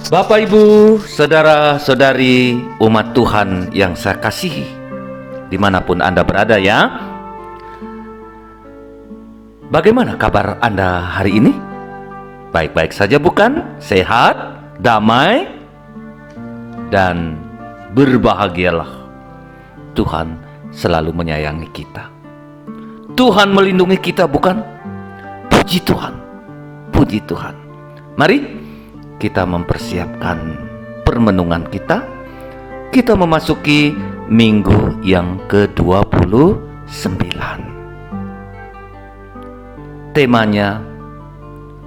Bapak, Ibu, saudara-saudari umat Tuhan yang saya kasihi, dimanapun Anda berada ya. Bagaimana kabar Anda hari ini? Baik-baik saja bukan? Sehat, damai, dan berbahagialah. Tuhan selalu menyayangi kita. Tuhan melindungi kita bukan? Puji Tuhan, puji Tuhan. Mari kita mempersiapkan permenungan kita. Kita memasuki minggu yang ke-29. Temanya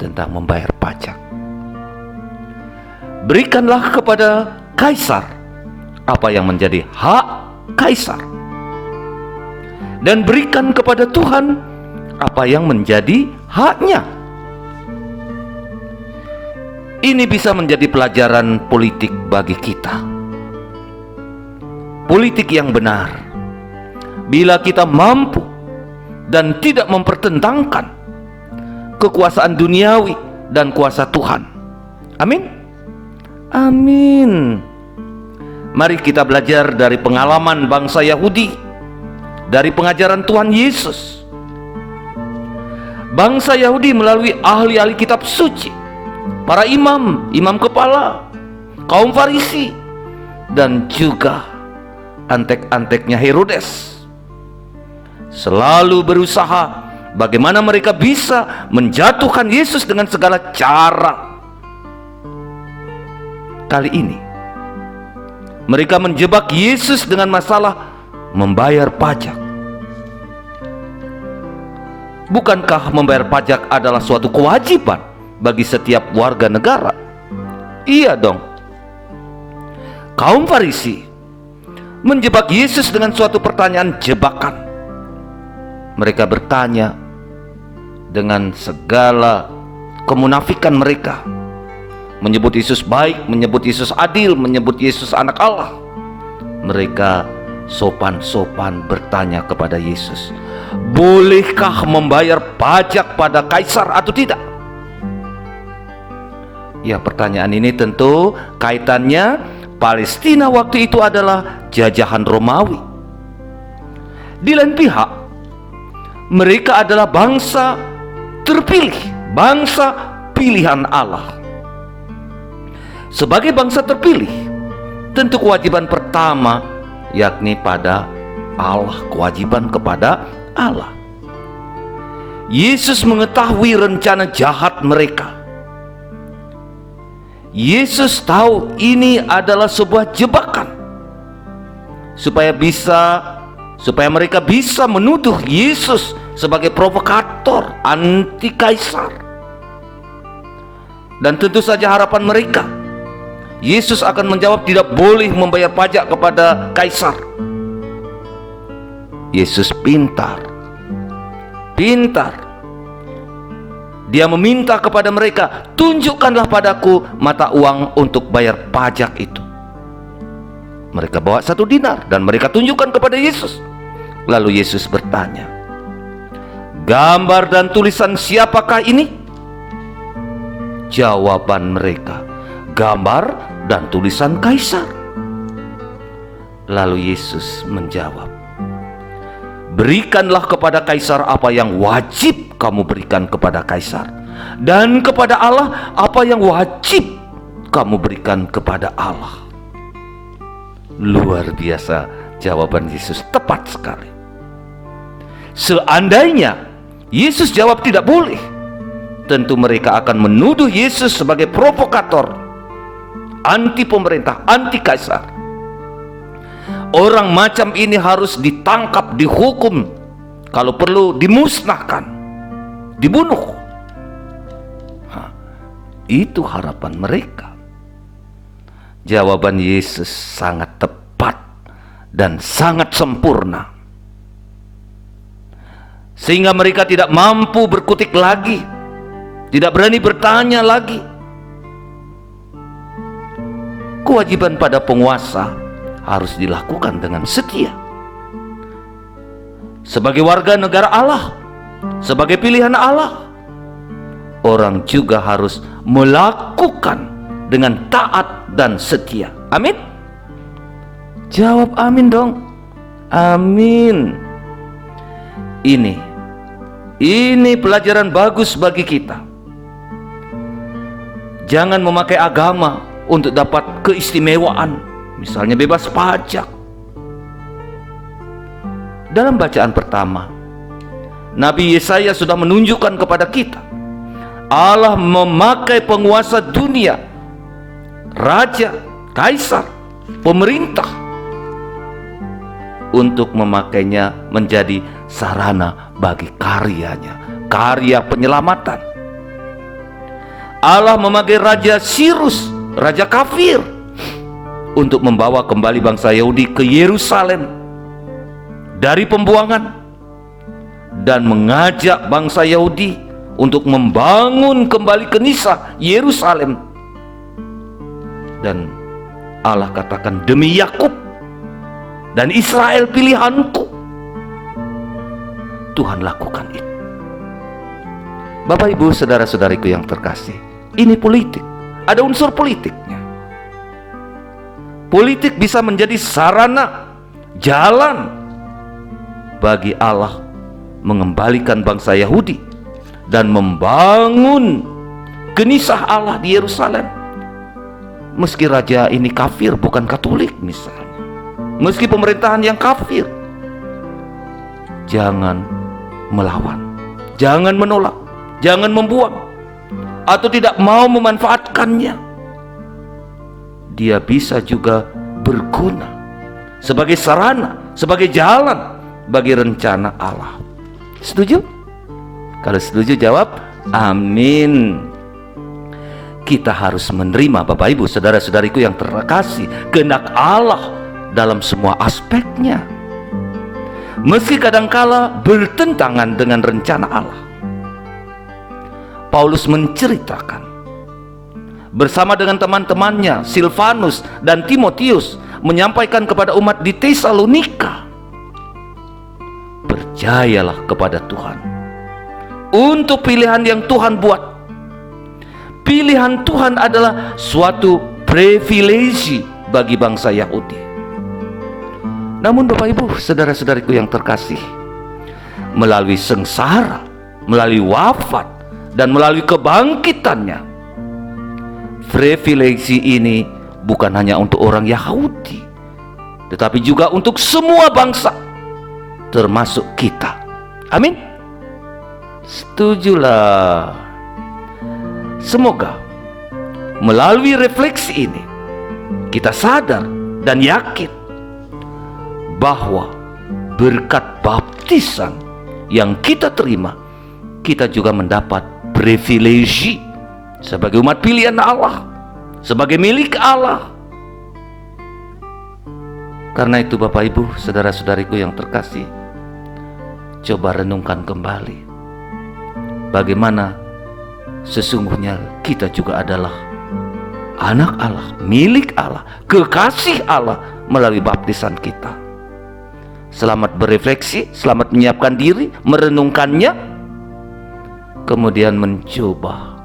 tentang membayar pajak. Berikanlah kepada kaisar apa yang menjadi hak kaisar, dan berikan kepada Tuhan apa yang menjadi haknya. Ini bisa menjadi pelajaran politik bagi kita. Politik yang benar, bila kita mampu dan tidak mempertentangkan kekuasaan duniawi dan kuasa Tuhan. Amin. Amin. Mari kita belajar dari pengalaman bangsa Yahudi, dari pengajaran Tuhan Yesus. Bangsa Yahudi melalui ahli-ahli kitab suci, para imam kepala, kaum Farisi, dan juga antek-anteknya Herodes, selalu berusaha bagaimana mereka bisa menjatuhkan Yesus dengan segala cara. Kali ini mereka menjebak Yesus dengan masalah membayar pajak. Bukankah membayar pajak adalah suatu kewajiban bagi setiap warga negara? Iya dong. Kaum Farisi menjebak Yesus dengan suatu pertanyaan jebakan. Mereka bertanya dengan segala kemunafikan mereka, menyebut Yesus baik, menyebut Yesus adil, menyebut Yesus anak Allah. Mereka sopan-sopan bertanya kepada Yesus, bolehkah membayar pajak pada kaisar atau tidak? Ya, pertanyaan ini tentu kaitannya Palestina waktu itu adalah jajahan Romawi. Di lain pihak, mereka adalah bangsa terpilih, bangsa pilihan Allah. Sebagai bangsa terpilih, tentu kewajiban pertama yakni pada Allah, kewajiban kepada Allah. Yesus mengetahui rencana jahat mereka. Yesus tahu ini adalah sebuah jebakan supaya mereka bisa menuduh Yesus sebagai provokator anti kaisar. Dan tentu saja harapan mereka, Yesus akan menjawab tidak boleh membayar pajak kepada kaisar. Yesus pintar. Dia meminta kepada mereka, tunjukkanlah padaku mata uang untuk bayar pajak itu. Mereka bawa 1 dinar dan mereka tunjukkan kepada Yesus. Lalu Yesus bertanya, gambar dan tulisan siapakah ini? Jawaban mereka, gambar dan tulisan kaisar. Lalu Yesus menjawab, berikanlah kepada kaisar apa yang wajib kamu berikan kepada kaisar, dan kepada Allah apa yang wajib kamu berikan kepada Allah. Luar biasa jawaban Yesus, tepat sekali. Seandainya Yesus jawab tidak boleh, tentu mereka akan menuduh Yesus sebagai provokator, anti pemerintah, anti kaisar. Orang macam ini harus ditangkap, dihukum, kalau perlu dimusnahkan, dibunuh. Itu harapan mereka. Jawaban Yesus sangat tepat dan sangat sempurna, sehingga mereka tidak mampu berkutik lagi, tidak berani bertanya lagi. Kewajiban pada penguasa harus dilakukan dengan setia. Sebagai warga negara Allah, sebagai pilihan Allah, orang juga harus melakukan dengan taat dan setia. Amin. Jawab amin dong. Amin. Ini pelajaran bagus bagi kita. Jangan memakai agama untuk dapat keistimewaan, misalnya bebas pajak. Dalam bacaan pertama, Nabi Yesaya sudah menunjukkan kepada kita Allah memakai penguasa dunia, raja, kaisar, pemerintah, untuk memakainya menjadi sarana bagi karyanya, karya penyelamatan. Allah memakai Raja Sirus, raja kafir, untuk membawa kembali bangsa Yahudi ke Yerusalem dari pembuangan, dan mengajak bangsa Yahudi untuk membangun kembali Kenisah Yerusalem. Dan Allah katakan, demi Yakub dan Israel pilihanku, Tuhan lakukan itu. Bapak Ibu saudara-saudariku yang terkasih, ini politik, ada unsur politiknya. Politik bisa menjadi sarana, jalan bagi Allah mengembalikan bangsa Yahudi dan membangun Kenisah Allah di Yerusalem. Meski raja ini kafir, bukan Katolik misalnya, meski pemerintahan yang kafir, jangan melawan, jangan menolak, jangan membuang atau tidak mau memanfaatkannya. Dia bisa juga berguna sebagai sarana, sebagai jalan bagi rencana Allah. Setuju? Kalau setuju jawab amin. Kita harus menerima, Bapak Ibu saudara-saudariku yang terkasih, kehendak Allah dalam semua aspeknya, meski kadangkala bertentangan dengan rencana Allah. Paulus menceritakan bersama dengan teman-temannya Silvanus dan Timotius menyampaikan kepada umat di Tesalonika, percayalah kepada Tuhan untuk pilihan yang Tuhan buat. Pilihan Tuhan adalah suatu privilege bagi bangsa Yahudi. Namun Bapak Ibu saudara-saudariku yang terkasih, melalui sengsara, melalui wafat, dan melalui kebangkitannya, privilege ini bukan hanya untuk orang Yahudi, tetapi juga untuk semua bangsa, termasuk kita. Amin. Setujulah. Semoga melalui refleksi ini kita sadar dan yakin bahwa berkat baptisan yang kita terima, kita juga mendapat privilege sebagai umat pilihan Allah, sebagai milik Allah. Karena itu Bapak Ibu saudara-saudariku yang terkasih, coba renungkan kembali bagaimana sesungguhnya kita juga adalah anak Allah, milik Allah, kekasih Allah melalui baptisan kita. Selamat berefleksi, selamat menyiapkan diri, merenungkannya, kemudian mencoba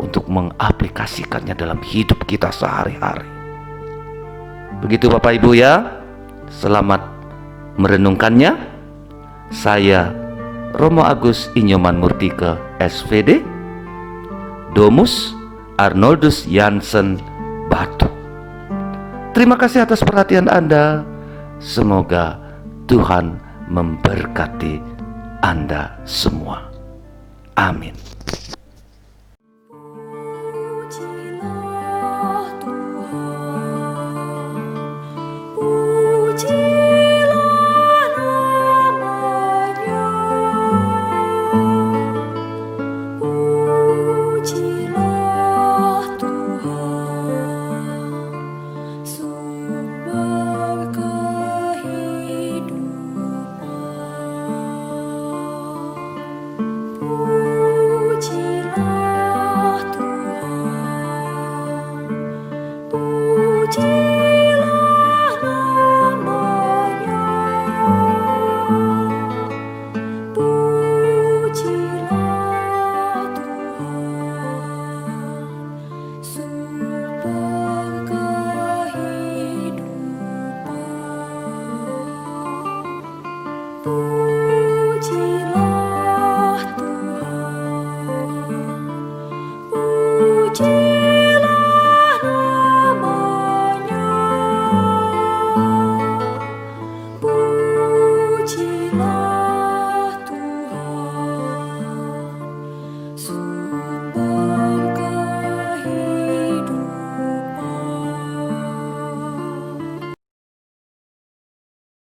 untuk mengaplikasikannya dalam hidup kita sehari-hari. Begitu Bapak Ibu ya, selamat merenungkannya. Saya Romo Agus Inyoman Murtike SVD, Domus Arnoldus Jansen Batu. Terima kasih atas perhatian Anda. Semoga Tuhan memberkati Anda semua. Amin. Pujilah